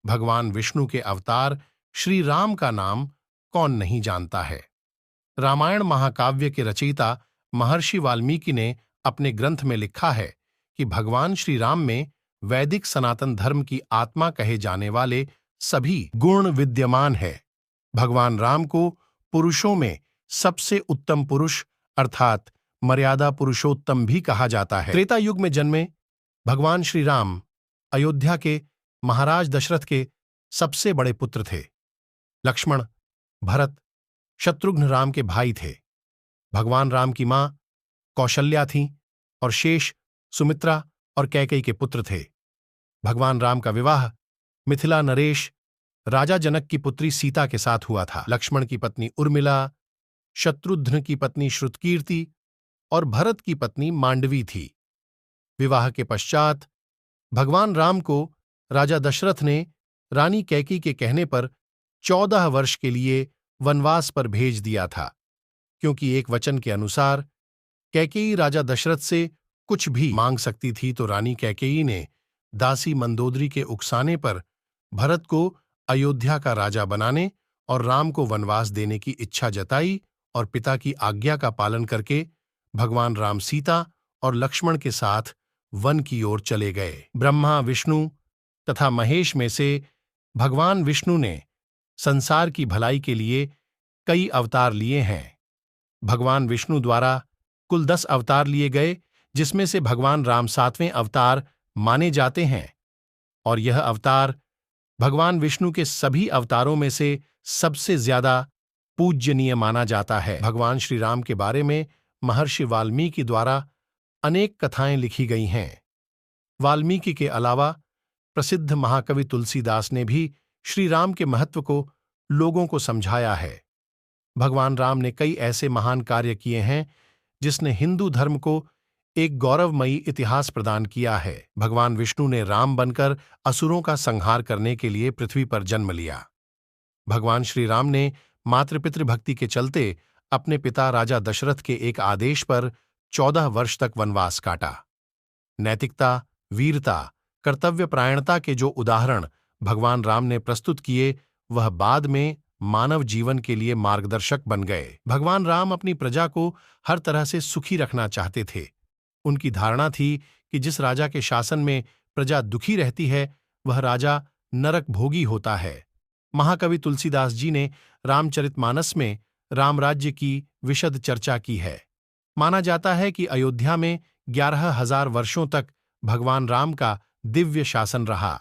भगवान विष्णु के अवतार श्री राम का नाम कौन नहीं जानता है। रामायण महाकाव्य के रचयिता महर्षि वाल्मीकि ने अपने ग्रंथ में लिखा है कि भगवान श्री राम में वैदिक सनातन धर्म की आत्मा कहे जाने वाले सभी गुण विद्यमान है। भगवान राम को पुरुषों में सबसे उत्तम पुरुष अर्थात मर्यादा पुरुषोत्तम भी कहा जाता है। त्रेता युग में जन्मे भगवान श्री राम अयोध्या के महाराज दशरथ के सबसे बड़े पुत्र थे। लक्ष्मण, भरत, शत्रुघ्न राम के भाई थे। भगवान राम की मां कौशल्या थीं और शेष सुमित्रा और कैकेयी के पुत्र थे। भगवान राम का विवाह मिथिला नरेश राजा जनक की पुत्री सीता के साथ हुआ था। लक्ष्मण की पत्नी उर्मिला, शत्रुघ्न की पत्नी श्रुतकीर्ति और भरत की पत्नी मांडवी थी। विवाह के पश्चात भगवान राम को राजा दशरथ ने रानी कैकेयी के कहने पर 14 वर्ष के लिए वनवास पर भेज दिया था, क्योंकि एक वचन के अनुसार कैकेयी राजा दशरथ से कुछ भी मांग सकती थी, तो रानी कैकेयी ने दासी मंदोदरी के उकसाने पर भरत को अयोध्या का राजा बनाने और राम को वनवास देने की इच्छा जताई और पिता की आज्ञा का पालन करके भगवान राम सीता और लक्ष्मण के साथ वन की ओर चले गए। ब्रह्मा, विष्णु तथा महेश में से भगवान विष्णु ने संसार की भलाई के लिए कई अवतार लिए हैं। भगवान विष्णु द्वारा कुल 10 अवतार लिए गए, जिसमें से भगवान राम 7वें अवतार माने जाते हैं और यह अवतार भगवान विष्णु के सभी अवतारों में से सबसे ज्यादा पूज्यनीय माना जाता है। भगवान श्री राम के बारे में महर्षि वाल्मीकि द्वारा अनेक कथाएं लिखी गई हैं। वाल्मीकि के अलावा प्रसिद्ध महाकवि तुलसीदास ने भी श्री राम के महत्व को लोगों को समझाया है। भगवान राम ने कई ऐसे महान कार्य किए हैं जिसने हिंदू धर्म को एक गौरवमयी इतिहास प्रदान किया है। भगवान विष्णु ने राम बनकर असुरों का संहार करने के लिए पृथ्वी पर जन्म लिया। भगवान श्री राम ने मातृपितृ भक्ति के चलते अपने पिता राजा दशरथ के एक आदेश पर 14 वर्ष तक वनवास काटा। नैतिकता, वीरता, कर्तव्यपरायणता के जो उदाहरण भगवान राम ने प्रस्तुत किए, वह बाद में मानव जीवन के लिए मार्गदर्शक बन गए। भगवान राम अपनी प्रजा को हर तरह से सुखी रखना चाहते थे। उनकी धारणा थी कि जिस राजा के शासन में प्रजा दुखी रहती है, वह राजा नरक भोगी होता है। महाकवि तुलसीदास जी ने रामचरितमानस में रामराज्य की विशद चर्चा की है। माना जाता है कि अयोध्या में 11,000 वर्षों तक भगवान राम का दिव्य शासन रहा।